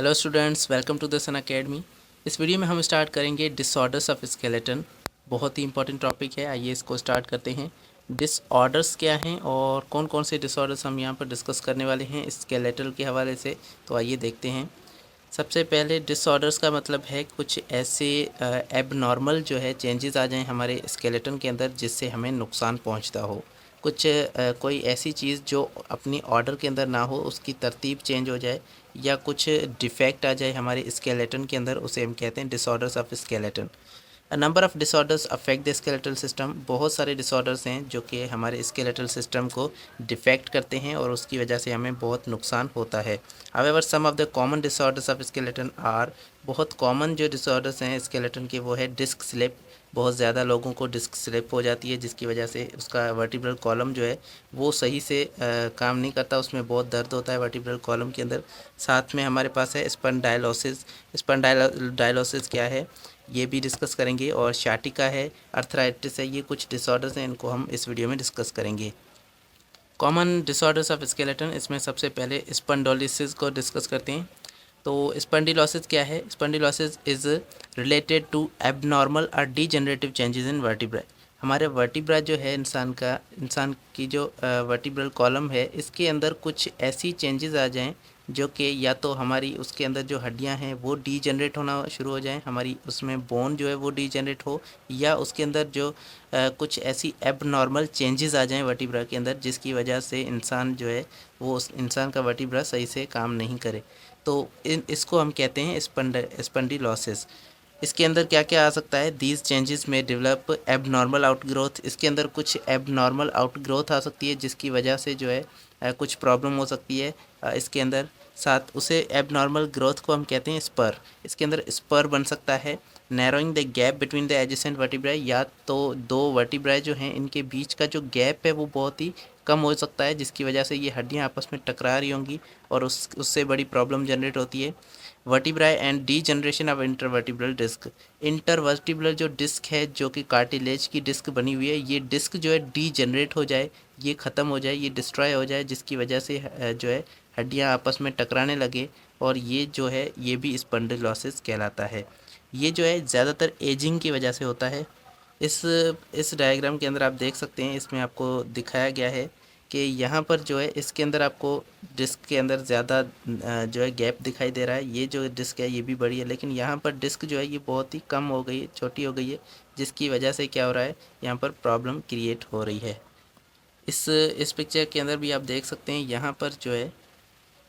Hello students, welcome to the Sun Academy. इस वीडियो में हम स्टार्ट करेंगे डिसऑर्डर्स ऑफ स्केलेटन। बहुत ही इंपॉर्टेंट टॉपिक है, आइए इसको स्टार्ट करते हैं। डिसऑर्डर्स क्या हैं और कौन कौन से डिसऑर्डर्स हम यहाँ पर डिस्कस करने वाले हैं स्केलेटल के हवाले से, तो आइए देखते हैं। सबसे पहले डिसऑर्डर्स का मतलब है कुछ ऐसे एबनॉर्मल जो है चेंजेस आ जाएं हमारे स्केलेटन के अंदर जिससे हमें नुकसान पहुंचता हो। कुछ कोई ऐसी चीज़ जो अपनी ऑर्डर के अंदर ना हो, उसकी तरतीब चेंज हो जाए या कुछ डिफेक्ट आ जाए हमारे स्केलेटन के अंदर, उसे हम कहते हैं disorders of skeleton. A number of disorders affect the skeletal system. बहुत सारे डिसऑर्डर्स हैं जो कि हमारे स्केलेटल सिस्टम को डिफेक्ट करते हैं और उसकी वजह से हमें बहुत नुकसान होता है। However some of the common disorders of skeleton are, बहुत कॉमन जो डिसऑर्डर्स हैं स्केलेटन के वो है डिस्क स्लिप। बहुत ज़्यादा लोगों को डिस्क स्लिप हो जाती है जिसकी वजह से उसका वर्टिब्रल कॉलम जो है वो सही से काम नहीं करता, उसमें बहुत दर्द होता है वर्टिब्रल कॉलम के अंदर। साथ में हमारे पास है स्पॉन्डाइलोसिस। स्पॉन्डाइलोसिस क्या है ये भी डिस्कस करेंगे, और शाटिका है, अर्थराइटिस है, ये कुछ डिसऑर्डर्स हैं, इनको हम इस वीडियो में डिस्कस करेंगे। कॉमन डिसऑर्डर्स ऑफ स्केलेटन, इसमें सबसे पहले स्पॉन्डिलोसिस को डिस्कस करते हैं। तो स्पॉन्डिलोसिस क्या है? Spondylosis is related to abnormal और डीजनरेटिव चेंजेस इन वर्टिब्रा। हमारे वर्टिब्रा जो है इंसान की जो वर्टिब्रल कॉलम है, इसके अंदर कुछ ऐसी चेंजेस आ जाएं जो कि या तो हमारी उसके अंदर जो हड्डियां हैं वो डीजनरेट होना शुरू हो जाएं, हमारी उसमें बोन जो है वो डीजनरेट हो, या उसके अंदर जो कुछ ऐसी एबनॉर्मल चेंजेस आ जाएं वर्टिब्रा के अंदर जिसकी वजह से इंसान जो है वो उस इंसान का वर्टिब्रा सही से काम नहीं करे। तो इसको हम कहते हैं स्पंडिलोसिस। इसके अंदर क्या क्या आ सकता है? दीज चेंजेस में डेवलप एबनॉर्मल आउटग्रोथ। इसके अंदर कुछ एबनॉर्मल आउटग्रोथ आ सकती है जिसकी वजह से जो है कुछ प्रॉब्लम हो सकती है इसके अंदर। साथ उसे एबनॉर्मल ग्रोथ को हम कहते हैं स्पर। इसके अंदर स्पर बन सकता है। Narrowing the gap between the adjacent vertebrae, या तो दो वर्टिब्राई जो हैं इनके बीच का जो गैप है वो बहुत ही कम हो सकता है जिसकी वजह से ये हड्डियां आपस में टकरा रही होंगी और उससे बड़ी प्रॉब्लम जनरेट होती है। Vertebrae and degeneration of intervertebral disc. Intervertebral जो डिस्क है जो कि कार्टिलेज की डिस्क बनी हुई है, ये डिस्क जो है डी जनरेट हो जाए, ये ख़त्म हो जाए, ये डिस्ट्रॉय हो जाए, जिसकी वजह से जो है हड्डियाँ आपस में टकराने लगे, और ये जो है ये भी स्पॉन्डिलोसिस कहलाता है। ये जो है ज़्यादातर एजिंग की वजह से होता है। इस डायग्राम के अंदर आप देख सकते हैं, इसमें आपको दिखाया गया है कि यहाँ पर जो है इसके अंदर आपको डिस्क के अंदर ज़्यादा जो है गैप दिखाई दे रहा है। ये जो डिस्क है ये भी बड़ी है, लेकिन यहाँ पर डिस्क जो है ये बहुत ही कम हो गई है, छोटी हो गई है, जिसकी वजह से क्या हो रहा है, यहाँ पर प्रॉब्लम क्रिएट हो रही है। इस पिक्चर के अंदर भी आप देख सकते हैं, यहाँ पर जो है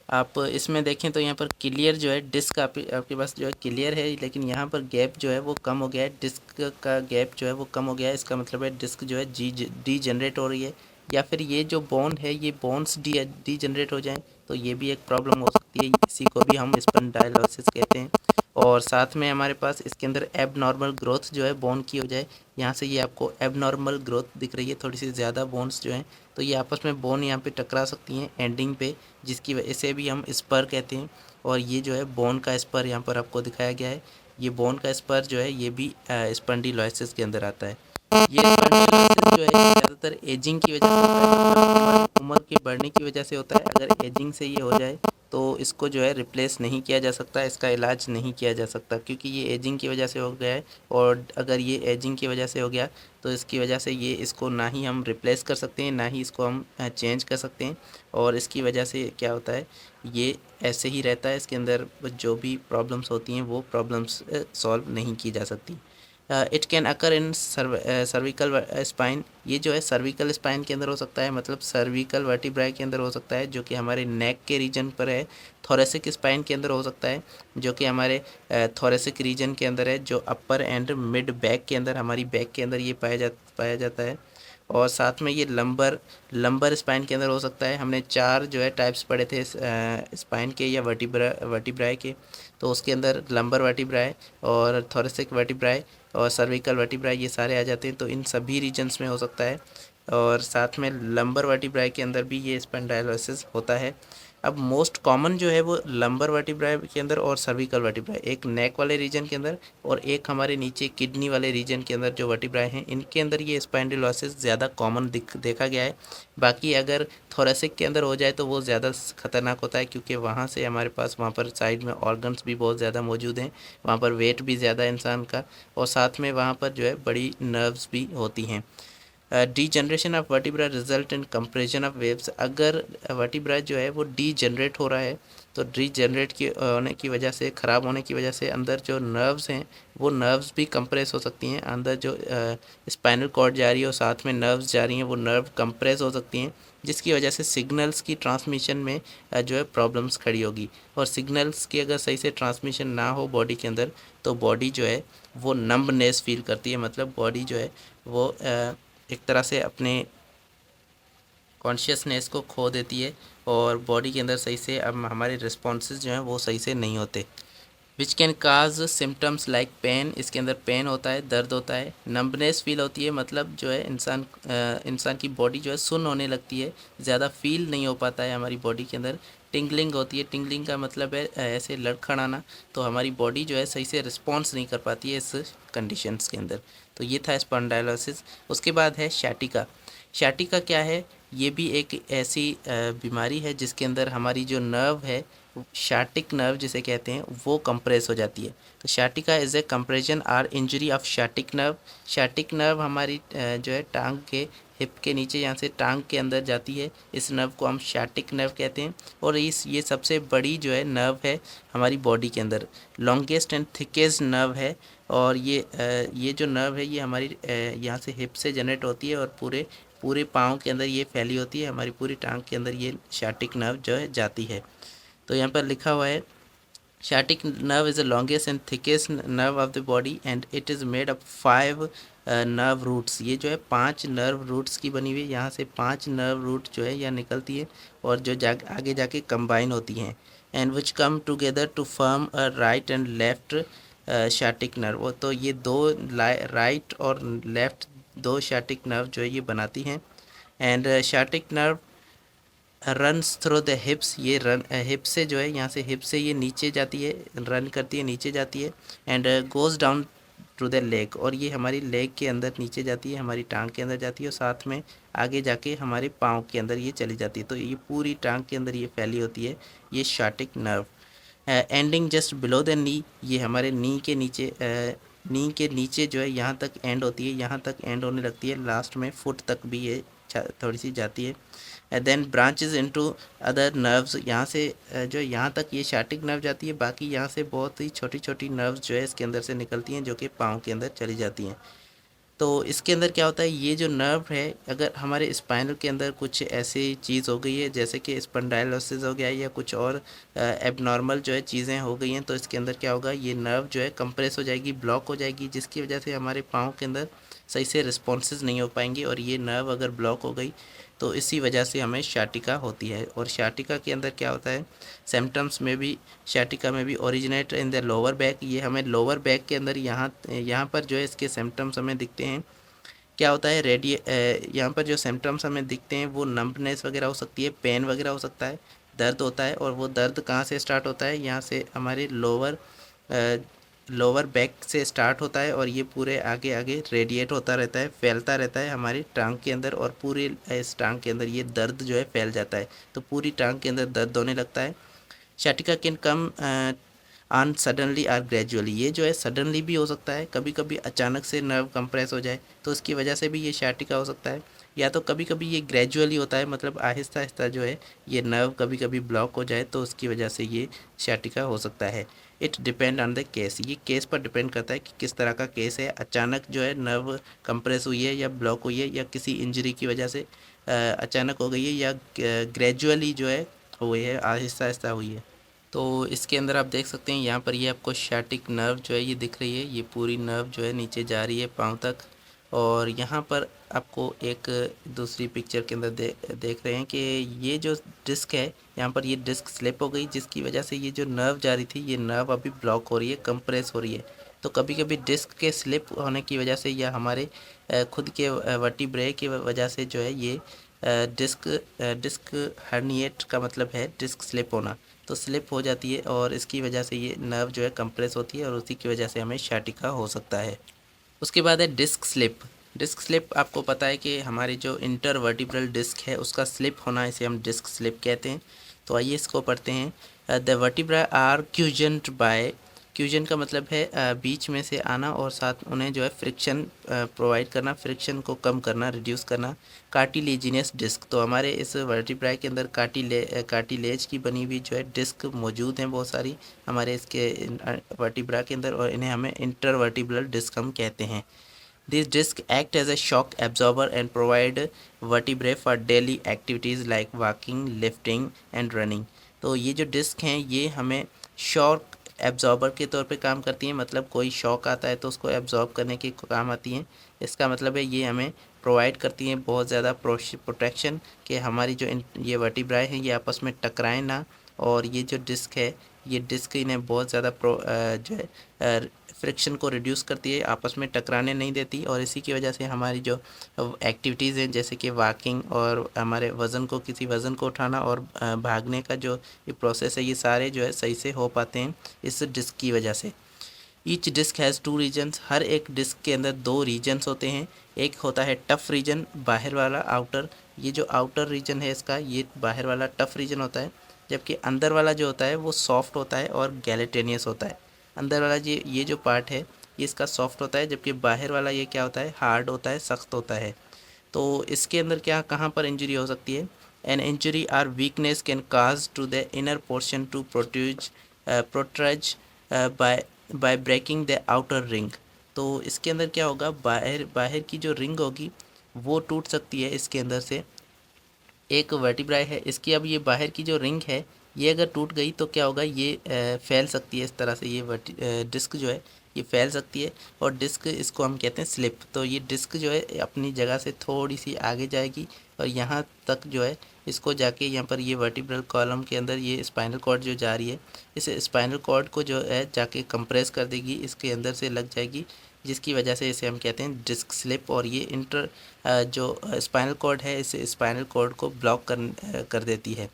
आप इसमें देखें तो यहाँ पर क्लियर जो है डिस्क आपके पास जो है क्लियर है, लेकिन यहाँ पर गैप जो है वो कम हो गया है, डिस्क का गैप जो है वो कम हो गया है। इसका मतलब है डिस्क जो है डी जनरेट हो रही है, या फिर ये जो बोन है ये बोन्स डी जनरेट हो जाएं, तो ये भी एक प्रॉब्लम हो सकती है। इसी को भी हम स्पॉन्डिलोसिस कहते हैं। और साथ में हमारे पास इसके अंदर एबनॉर्मल ग्रोथ जो है बोन की हो जाए, यहाँ से ये आपको एबनॉर्मल ग्रोथ दिख रही है, थोड़ी सी ज़्यादा बोन्स जो हैं, तो ये आपस में बोन यहाँ पे टकरा सकती हैं एंडिंग पे, जिसकी वजह से भी हम स्पर कहते हैं। और ये जो है बोन का स्पर यहाँ पर आपको दिखाया गया है, ये बोन का स्पर जो है ये भी स्पॉन्डिलोसिस के अंदर आता है। ये स्पॉन्डिलोसिस जो है ज़्यादातर एजिंग की वजह से होता है, मतलब उम्र के बढ़ने की वजह से होता है। अगर एजिंग से ये हो जाए तो इसको जो है रिप्लेस नहीं किया जा सकता, इसका इलाज नहीं किया जा सकता, क्योंकि ये एजिंग की वजह से हो गया है। और अगर ये एजिंग की वजह से हो गया तो इसकी वजह से ये इसको ना ही हम रिप्लेस कर सकते हैं, ना ही इसको हम चेंज कर सकते हैं, और इसकी वजह से क्या होता है ये ऐसे ही रहता है। इसके अंदर जो भी प्रॉब्लम्स होती हैं वो प्रॉब्लम्स सॉल्व नहीं की जा सकती। It can occur in cervical spine. ये जो है सर्विकल स्पाइन के अंदर हो सकता है, मतलब सर्विकल वर्टिब्राई के अंदर हो सकता है जो कि हमारे नेक के रीजन पर है। थोरेसिक स्पाइन के अंदर हो सकता है जो कि हमारे थोरेसिक रीजन के अंदर है, जो अपर एंड मिड बैक के अंदर, हमारी बैक के अंदर ये पाया जाता है। और साथ में ये लंबर स्पाइन के अंदर हो सकता है। हमने 4 जो है टाइप्स पढ़े थे स्पाइन के या वर्टिब्राई के, तो उसके अंदर लंबर वर्टिब्राई और थोरेसिक वर्टिब्राई और सर्विकल वर्टिब्राई ये सारे आ जाते हैं, तो इन सभी रीजन्स में हो सकता है। और साथ में लंबर वर्टिब्राई के अंदर भी ये स्पॉन्डिलोसिस होता है। अब मोस्ट कॉमन जो है वो लंबर वर्टिब्राई के अंदर और सर्विकल वर्टिब्राई, एक नेक वाले रीजन के अंदर और एक हमारे नीचे किडनी वाले रीजन के अंदर जो वर्टिब्राई हैं, इनके अंदर ये स्पाइंडिलोसिस ज़्यादा कॉमन देखा गया है। बाकी अगर थोरेसिक के अंदर हो जाए तो वो ज़्यादा खतरनाक होता है, क्योंकि वहाँ से हमारे पास वहाँ पर साइड में ऑर्गन्स भी बहुत ज़्यादा मौजूद हैं, वहाँ पर वेट भी ज़्यादा इंसान का, और साथ में वहाँ पर जो है बड़ी नर्व्स भी होती हैं। Degeneration of vertebra result in compression of waves, अगर वर्टिब्रा जो है वो डीजनरेट हो रहा है तो डीजनरेट की होने की वजह से, ख़राब होने की वजह से अंदर जो नर्व्स हैं वो नर्व्स भी कंप्रेस हो सकती हैं। अंदर जो स्पाइनल कॉर्ड जा रही है और साथ में नर्व्स जा रही हैं वो नर्व कंप्रेस हो सकती हैं, जिसकी वजह से सिग्नल्स की ट्रांसमिशन में जो है प्रॉब्लम्स खड़ी होगी। और सिग्नल्स की अगर सही से ट्रांसमिशन ना हो बॉडी के अंदर तो बॉडी जो है वो नम्बनेस फील करती है, मतलब बॉडी जो है वो एक तरह से अपने कॉन्शियसनेस को खो देती है और बॉडी के अंदर सही से अब हमारे रिस्पॉन्सेज जो हैं वो सही से नहीं होते। Which can cause symptoms like pain, इसके अंदर पेन होता है, दर्द होता है, नम्बनेस फील होती है, मतलब जो है इंसान की बॉडी जो है सुन्न होने लगती है, ज़्यादा फील नहीं हो पाता है हमारी बॉडी के अंदर। टिंगलिंग होती है, टिंगलिंग का मतलब है ऐसे लड़खड़ाना, तो हमारी बॉडी जो है सही से रिस्पॉन्स नहीं कर पाती है इस कंडीशंस के अंदर। तो ये था स्पॉन्डाइलोसिस। उसके बाद है शैटिका। शैटिका क्या है? ये भी एक ऐसी बीमारी है जिसके अंदर हमारी जो नर्व है, शार्टिक नर्व जिसे कहते हैं, वो कंप्रेस हो जाती है। तो sciatica is a compression or injury of sciatic nerve. Sciatic nerve हमारी जो है टांग के हिप के नीचे, यहाँ से टांग के अंदर जाती है, इस नर्व को हम शार्टिक नर्व कहते हैं। और ये सबसे बड़ी जो है नर्व है हमारी बॉडी के अंदर, लॉन्गेस्ट एंड थिकेस्ट नर्व है। और ये जो नर्व है ये हमारी यहाँ से हिप से जनरेट होती है और पूरे पूरे पाँव के अंदर ये फैली होती है, हमारी पूरी टांग के अंदर ये शार्टिक नर्व जो है जाती है। तो यहाँ पर लिखा हुआ है sciatic nerve is the longest and thickest nerve of the body and it is made up 5 nerve roots. ये जो है 5 नर्व रूट्स की बनी हुई है, यहाँ से 5 नर्व रूट जो है यहाँ निकलती है और जो आगे जाके कंबाइन होती हैं, and which come together to form a right and left sciatic nerve. तो ये दो राइट और लेफ्ट दो शार्टिक नर्व जो है ये बनाती हैं। And sciatic nerve runs through the hips, ये रन हिप से जो है यहाँ से हिप से ये नीचे जाती है, रन करती है, नीचे जाती है, and goes down to the leg, और ये हमारी लेग के अंदर नीचे जाती है, हमारी टांग के अंदर जाती है और साथ में आगे जाके हमारे पाँव के अंदर ये चली जाती है। तो ये पूरी टांग के अंदर ये फैली होती है ये sciatic nerve. Ending just below the knee, ये हमारे नी के नीचे नी के नीचे जो है यहाँ तक एंड होती है, यहाँ तक एंड होने लगती है, लास्ट में फुट तक भी ये थोड़ी सी जाती है। Then branches into other nerves, यहाँ से जो यहाँ तक ये शार्टिक नर्व जाती है, बाकी यहाँ से बहुत ही छोटी छोटी नर्व्स जो है इसके अंदर से निकलती हैं जो कि पाँव के अंदर चली जाती हैं। तो इसके अंदर क्या होता है, ये जो नर्व है अगर हमारे स्पाइनल के अंदर कुछ ऐसी चीज़ हो गई है जैसे कि स्पॉन्डाइलोसिस हो गया है या कुछ और एबनॉर्मल जो है चीज़ें हो गई हैं, तो इसके अंदर क्या होगा, ये नर्व जो है कंप्रेस हो जाएगी, ब्लॉक हो जाएगी, जिसकी वजह से हमारे पाँव के अंदर सही से रिस्पॉन्सेज नहीं हो पाएंगे। और ये नर्व अगर ब्लॉक हो गई तो इसी वजह से हमें शार्टिका होती है। और शार्टिका के अंदर क्या होता है, सिम्टम्स में भी शार्टिका में भी originate in the lower back, ये हमें लोअर बैक के अंदर यहाँ पर जो है इसके सिम्टम्स हमें दिखते हैं। क्या होता है, यहाँ पर जो सिम्टम्स हमें दिखते हैं वो नम्बनेस वगैरह हो सकती है, पेन वगैरह हो सकता है, दर्द होता है। और वो दर्द कहाँ से स्टार्ट होता है, यहाँ से हमारे लोअर बैक से स्टार्ट होता है और ये पूरे आगे आगे रेडिएट होता रहता है, फैलता रहता है हमारी टांग के अंदर, और पूरे इस टांग के अंदर ये दर्द जो है फैल जाता है, तो पूरी टांग के अंदर दर्द होने लगता है। Sciatica can come on suddenly or gradually, ये जो है सडनली भी हो सकता है, कभी कभी अचानक से नर्व कंप्रेस हो जाए तो उसकी वजह से भी ये शाटिका हो सकता है, या तो कभी कभी ये ग्रेजुअली होता है, मतलब आहिस्ता आहिस्ता जो है ये नर्व कभी कभी ब्लॉक हो जाए तो उसकी वजह से ये शाटिका हो सकता है। It depend on the case, ये केस पर डिपेंड करता है कि किस तरह का केस है, अचानक जो है नर्व कंप्रेस हुई है या ब्लॉक हुई है या किसी इंजरी की वजह से अचानक हो गई है या ग्रेजुअली जो है हुई है, आहिस्ता आहिस्ता हुई है। तो इसके अंदर आप देख सकते हैं यहाँ पर ये आपको शार्टिक नर्व जो है ये दिख रही है, ये पूरी नर्व जो है नीचे जा रही है पाँव तक। और यहाँ पर आपको एक दूसरी पिक्चर के अंदर देख रहे हैं कि ये जो डिस्क है यहाँ पर ये डिस्क स्लिप हो गई, जिसकी वजह से ये जो नर्व जा रही थी ये नर्व अभी ब्लॉक हो रही है, कंप्रेस हो रही है। तो कभी कभी डिस्क के स्लिप होने की वजह से या हमारे खुद के वर्टिब्रे की वजह से जो है ये डिस्क डिस्क हर्निएट का मतलब है डिस्क स्लिप होना, तो स्लिप हो जाती है और इसकी वजह से ये नर्व जो है कंप्रेस होती है और उसी की वजह से हमें sciatica हो सकता है। उसके बाद है डिस्क स्लिप। डिस्क स्लिप आपको पता है कि हमारी जो इंटरवर्टिब्रल डिस्क है उसका स्लिप होना, इसे हम डिस्क स्लिप कहते हैं। तो आइए इसको पढ़ते हैं। The vertebra are cushioned by, cushion का मतलब है बीच में से आना और साथ उन्हें जो है फ्रिक्शन प्रोवाइड करना, फ्रिक्शन को कम करना, रिड्यूस करना। कार्टिलेजिनस डिस्क, तो हमारे इस वर्टिब्रा के अंदर कार्टिलेज की बनी हुई जो है डिस्क मौजूद हैं बहुत सारी हमारे इसके वर्टिब्रा के अंदर, और इन्हें हमें इंटरवर्टिब्रल डिस्क हम कहते हैं। These discs act as a shock absorber and provide vertebrae for daily activities like walking, lifting and running। तो ये जो डिस्क हैं ये हमें शॉक एब्जॉर्बर के तौर पे काम करती हैं, मतलब कोई शॉक आता है तो उसको एब्जॉर्ब करने के काम आती हैं। इसका मतलब है ये हमें प्रोवाइड करती हैं बहुत ज़्यादा प्रोटेक्शन, कि हमारी जो ये वर्टिब्राए हैं ये आपस में टकराएं ना, और ये जो डिस्क है ये डिस्क इन्हें बहुत ज़्यादा जो है फ्रिक्शन को रिड्यूस करती है, आपस में टकराने नहीं देती, और इसी की वजह से हमारी जो एक्टिविटीज़ हैं जैसे कि वॉकिंग और हमारे वज़न को, किसी वज़न को उठाना और भागने का जो ये प्रोसेस है ये सारे जो है सही से हो पाते हैं इस डिस्क की वजह से। Each disc has two regions, हर एक डिस्क के अंदर दो रीजन्स होते हैं। एक होता है टफ रीजन, बाहर वाला आउटर, ये जो आउटर रीजन है इसका ये बाहर वाला टफ रीजन होता है, जबकि अंदर वाला जो होता है वो सॉफ्ट होता है और गैलेटेनियस होता है। अंदर वाला ये जो पार्ट है ये इसका सॉफ्ट होता है, जबकि बाहर वाला ये क्या होता है, हार्ड होता है, सख्त होता है। तो इसके अंदर क्या, कहाँ पर इंजरी हो सकती है? An injury or weakness can cause to the inner portion to protrude by breaking the outer ring. तो इसके अंदर क्या होगा, बाहर बाहर की जो रिंग होगी वो टूट सकती है इसके अंदर से। एक वर्टिब्राई है इसकी, अब ये बाहर की जो रिंग है ये अगर टूट गई तो क्या होगा, ये फैल सकती है इस तरह से, ये डिस्क जो है ये फैल सकती है, और डिस्क इसको हम कहते हैं स्लिप। तो ये डिस्क जो है अपनी जगह से थोड़ी सी आगे जाएगी और यहाँ तक जो है इसको जाके यहाँ पर ये वर्टिब्रल कॉलम के अंदर ये स्पाइनल कॉर्ड जो जा रही है, इस स्पाइनल कॉर्ड को जो है जाके कंप्रेस कर देगी, इसके अंदर से लग जाएगी, जिसकी वजह से इसे हम कहते हैं डिस्क स्लिप। और ये जो स्पाइनल कॉर्ड है इस स्पाइनल कॉर्ड को ब्लॉक कर देती है।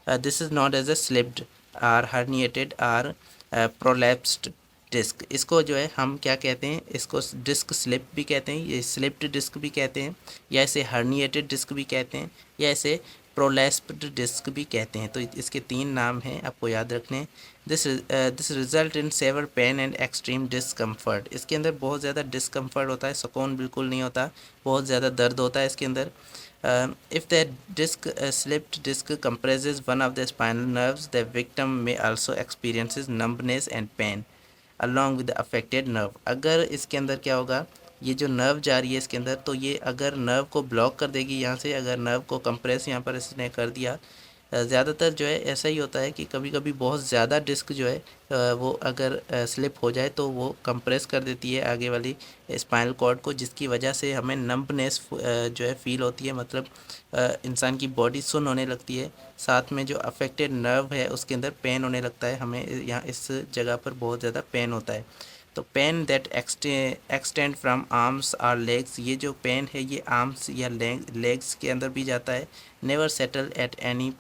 This is not as a slipped or herniated or prolapsed disc. इसको जो है हम क्या कहते हैं, इसको डिस्क स्लिप भी कहते हैं, ये स्लिप्ड डिस्क भी कहते हैं, या इसे हर्निएटेड डिस्क भी कहते हैं, या इसे प्रोलैप्स्ड डिस्क भी कहते हैं। तो इसके तीन नाम हैं, आपको याद रखने हैं। This result in severe pain and extreme discomfort. इसके अंदर बहुत ज़्यादा डिस्कम्फर्ट होता है, सुकून बिल्कुल नहीं होता, बहुत ज़्यादा दर्द होता है इसके अंदर। If the disc slipped disc compresses one of the spinal nerves, the victim may also experiences numbness and pain along with the affected nerve। अगर इसके अंदर क्या होगा, ये जो नर्व जा रही है इसके अंदर, तो ये अगर नर्व को ब्लॉक कर देगी यहाँ से, अगर नर्व को कंप्रेस यहाँ पर इसने कर दिया, ज़्यादातर जो है ऐसा ही होता है कि कभी कभी बहुत ज़्यादा डिस्क जो है वो अगर स्लिप हो जाए तो वो कंप्रेस कर देती है आगे वाली स्पाइनल कॉर्ड को, जिसकी वजह से हमें नंबनेस जो है फील होती है, मतलब इंसान की बॉडी सुन्न होने लगती है, साथ में जो अफेक्टेड नर्व है उसके अंदर पेन होने लगता है, हमें यहाँ इस जगह पर बहुत ज़्यादा पेन होता है। तो pain that extend from arms और लेग्स, ये जो पेन है ये आर्म्स या लेग्स के अंदर भी जाता है। Never settle at any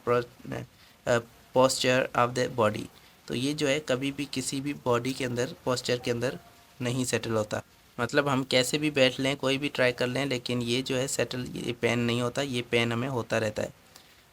posture of the body, तो ये जो है कभी भी किसी भी बॉडी के अंदर पोस्चर के अंदर नहीं सेटल होता, मतलब हम कैसे भी बैठ लें, कोई भी ट्राई कर लें, लेकिन ये जो है सेटल, ये पेन नहीं होता, ये पेन हमें होता रहता है।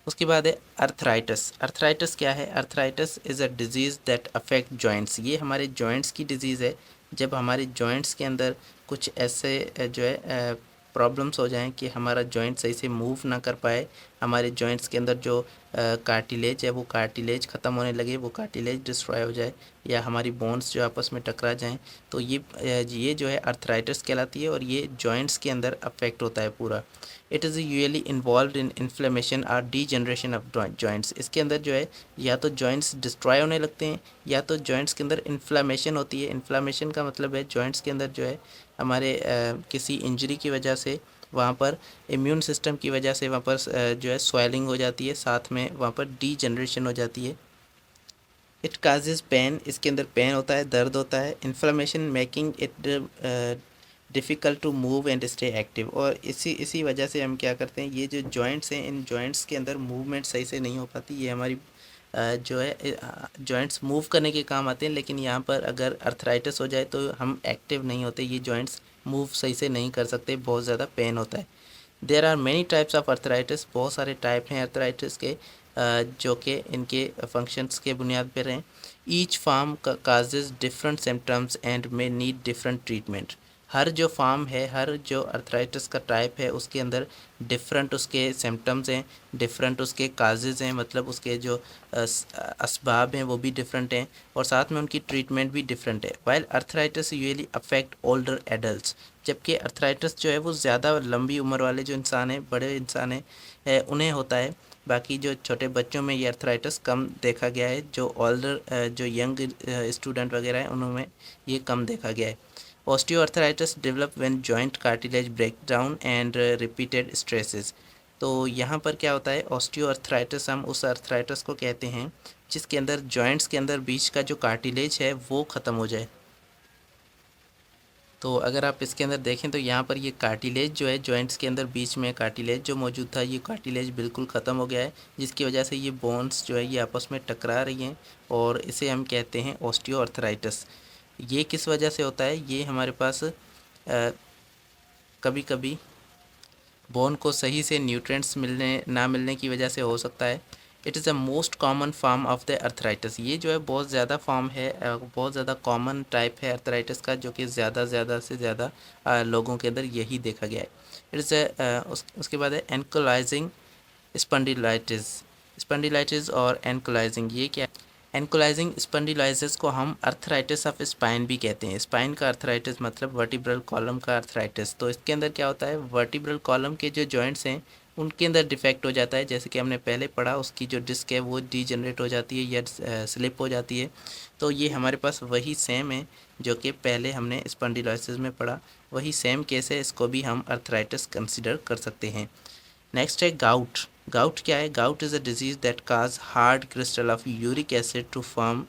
उसके बाद है अर्थराइटिस। अर्थराइटिस क्या है? Arthritis is a disease that affect joints. ये हमारे जॉइंट्स की डिज़ीज़ है, जब हमारे जॉइंट्स के अंदर कुछ ऐसे जो है प्रॉब्लम्स हो जाएं कि हमारा जॉइंट सही से मूव ना कर पाए, हमारे जॉइंट्स के अंदर जो कार्टिलेज है वो कार्टिलेज ख़त्म होने लगे, वो कार्टिलेज डिस्ट्रॉय हो जाए, या हमारी बोन्स जो आपस में टकरा जाएं, तो ये जो है अर्थराइटिस कहलाती है, और ये जॉइंट्स के अंदर अफेक्ट होता है पूरा। It is usually involve in inflammation और डीजनरेशन ऑफ जॉइंट्स। इसके अंदर जो है या तो जॉइंट्स डिस्ट्रॉय होने लगते हैं, या तो जॉइंट्स के अंदर इन्फ्लामेशन होती है। इन्फ्लामेशन का मतलब है जॉइंट्स के अंदर जो है हमारे किसी इंजरी की वजह से वहाँ पर इम्यून सिस्टम की वजह से वहाँ पर जो है स्वेलिंग हो जाती है, साथ में वहाँ पर डीजनरेशन हो जाती है। इट काजेज पेन, इसके अंदर पेन होता है, दर्द होता है। Inflammation making it difficult to move and stay active. और इसी वजह से हम क्या करते हैं, ये जो जॉइंट्स हैं, इन जॉइंट्स के अंदर मूवमेंट सही से नहीं हो पाती। ये हमारी जो है जॉइंट्स मूव करने के काम आते हैं, लेकिन यहाँ पर अगर अर्थराइटिस हो जाए तो हम एक्टिव नहीं होते, ये जॉइंट्स मूव सही से नहीं कर सकते, बहुत ज़्यादा पेन होता है। There are many types of arthritis, बहुत सारे टाइप हैं अर्थराइटिस के, जो कि इनके फंक्शंस के बुनियाद पर हैं। Each form causes different symptoms and may need different treatment. हर जो फार्म है, हर जो अर्थराइटिस का टाइप है, उसके अंदर डिफरेंट उसके सिम्टम्स हैं, डिफरेंट उसके काजेज़ हैं, मतलब उसके जो असबाब हैं वो भी डिफरेंट हैं, और साथ में उनकी ट्रीटमेंट भी डिफरेंट है। While arthritis usually affect older adults, जबकि अर्थराइटिस जो है वो ज़्यादा लंबी उम्र वाले जो इंसान हैं, बड़े इंसान हैं, उन्हें होता है। बाकी जो छोटे बच्चों में ये अर्थराइटिस कम देखा गया है, जो ओल्डर जो यंग स्टूडेंट वगैरह हैं उनमें ये कम देखा गया है। Osteoarthritis develop when joint cartilage break down and repeated stresses. तो यहाँ पर क्या होता है, ऑस्टियोआर्थराइटिस हम उस अर्थराइटिस को कहते हैं जिसके अंदर जॉइंट्स के अंदर बीच का जो कार्टिलेज है वो ख़त्म हो जाए। तो अगर आप इसके अंदर देखें तो यहाँ पर ये कार्टिलेज जो है, जॉइंट्स के अंदर बीच में कार्टिलेज जो मौजूद था, ये कार्टिलेज बिल्कुल ख़त्म हो गया है, जिसकी वजह से ये बोन्स जो है ये आपस में टकरा रही हैं, और इसे हम कहते हैं ऑस्टियोआर्थराइटिस। ये किस वजह से होता है, ये हमारे पास कभी कभी बोन को सही से न्यूट्रिएंट्स ना मिलने की वजह से हो सकता है। It is the most common form of the arthritis. ये जो है बहुत ज़्यादा फॉर्म है, बहुत ज़्यादा कॉमन टाइप है अर्थराइटिस का, जो कि ज़्यादा से ज़्यादा लोगों के अंदर यही देखा गया है। इट इज़ उसके बाद है एंकोलाइजिंग स्पॉन्डिलाइटिस। स्पॉन्डिलाइटिस और एंकोलाइजिंग, ये क्या है? एंकोलाइजिंग स्पॉन्डिलाइटिस को हम अर्थराइटिस ऑफ स्पाइन भी कहते हैं। स्पाइन का अर्थराइटिस मतलब वर्टिब्रल कॉलम का अर्थराइटिस। तो इसके अंदर क्या होता है, वर्टिब्रल कॉलम के जो जॉइंट्स हैं उनके अंदर डिफेक्ट हो जाता है, जैसे कि हमने पहले पढ़ा, उसकी जो डिस्क है वो डीजनरेट हो जाती है या स्लिप हो जाती है। तो ये हमारे पास वही सेम है जो कि पहले हमने स्पॉन्डिलोसिस में पढ़ा, वही सेम केस है, इसको भी हम अर्थराइटिस कंसिडर कर सकते हैं। नेक्स्ट है गाउट। गाउट क्या है? Gout is a disease that cause hard crystal of uric acid to form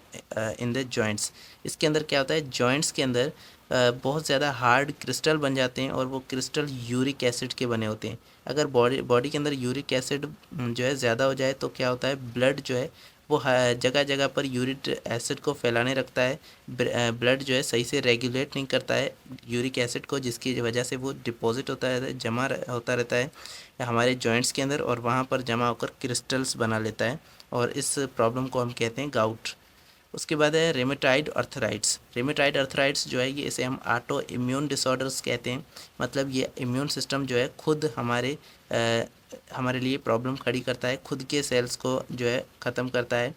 in the joints. इसके अंदर क्या होता है, जॉइंट्स के अंदर बहुत ज़्यादा हार्ड क्रिस्टल बन जाते हैं, और वो क्रिस्टल यूरिक एसिड के बने होते हैं। अगर बॉडी के अंदर यूरिक एसिड जो है ज़्यादा हो जाए तो क्या होता है, ब्लड जो है वो जगह जगह पर यूरिक एसिड को फैलाने रखता है। ब्लड जो है सही से रेगुलेट नहीं करता है यूरिक एसिड को, जिसकी वजह से वो डिपॉजिट होता है, जमा होता रहता है हमारे जॉइंट्स के अंदर, और वहाँ पर जमा होकर क्रिस्टल्स बना लेता है, और इस प्रॉब्लम को हम कहते हैं गाउट। उसके बाद है रेमेटाइड अर्थराइट्स। रेमेटाइड अर्थराइट्स जो है ये, इसे हम ऑटो इम्यून डिसऑर्डर्स कहते हैं। मतलब ये इम्यून सिस्टम जो है खुद हमारे लिए प्रॉब्लम खड़ी करता है, खुद के सेल्स को जो है ख़त्म करता है।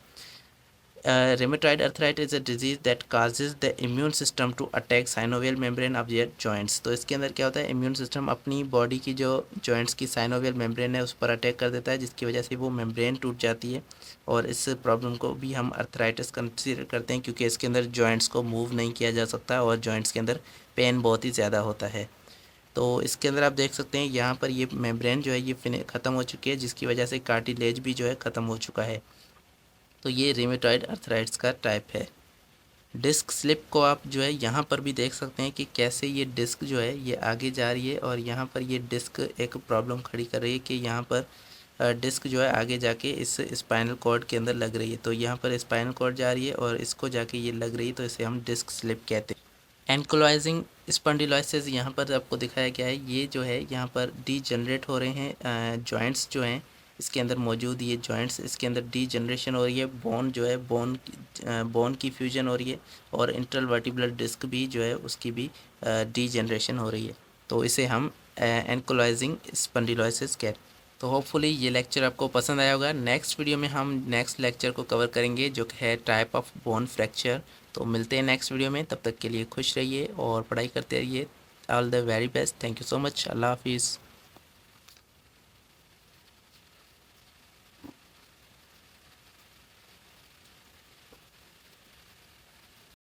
Rheumatoid arthritis is a disease that causes the immune system to attack synovial membrane of your joints। तो इसके अंदर क्या होता है, इम्यून सिस्टम अपनी बॉडी की जो जॉइंट्स की साइनोवियल मेम्ब्रेन है उस पर अटैक कर देता है, जिसकी वजह से वो मेम्ब्रेन टूट जाती है, और इस प्रॉब्लम को भी हम अर्थराइटिस कंसिडर करते हैं, क्योंकि इसके अंदर जॉइंट्स को मूव नहीं किया जा सकता, और जॉइंट्स के अंदर पेन बहुत ही ज़्यादा होता है। तो इसके अंदर आप देख सकते हैं यहाँ पर ये मेम्ब्रेन जो है ये ख़त्म हो चुकी है, जिसकी वजह से कार्टिलेज भी जो है ख़त्म हो चुका है। तो ये रेमेटॉइड अर्थराइट्स का टाइप है। डिस्क स्लिप को आप जो है यहाँ पर भी देख सकते हैं कि कैसे ये डिस्क जो है ये आगे जा रही है, और यहाँ पर ये डिस्क एक प्रॉब्लम खड़ी कर रही है कि यहाँ पर डिस्क जो है आगे जाके इस स्पाइनल कॉर्ड के अंदर लग रही है। तो यहाँ पर स्पाइनल कॉर्ड जा रही है और इसको जाके ये लग रही है, तो इसे हम डिस्क स्लिप कहते हैं। एंकोलाइजिंग स्पॉन्डिलोसिस यहाँ पर आपको दिखाया गया है, ये जो है यहाँ पर डीजनरेट हो रहे हैं जॉइंट्स जो हैं इसके अंदर मौजूद, ये जॉइंट्स इसके अंदर डी जनरेशन हो रही है, बोन जो है बोन की फ्यूजन हो रही है, और इंटरल वर्टिब्रल डिस्क भी जो है उसकी भी डी जनरेशन हो रही है। तो इसे हम एंकोलाइजिंग स्पॉन्डिलोसिस कहते हैं। तो होपफुली ये लेक्चर आपको पसंद आया होगा। नेक्स्ट वीडियो में हम नेक्स्ट लेक्चर को कवर करेंगे जो है टाइप ऑफ बोन फ्रैक्चर। तो मिलते हैं नेक्स्ट वीडियो में, तब तक के लिए खुश रहिए और पढ़ाई करते रहिए। All the very best. Thank you so much. Allah हाफिज़।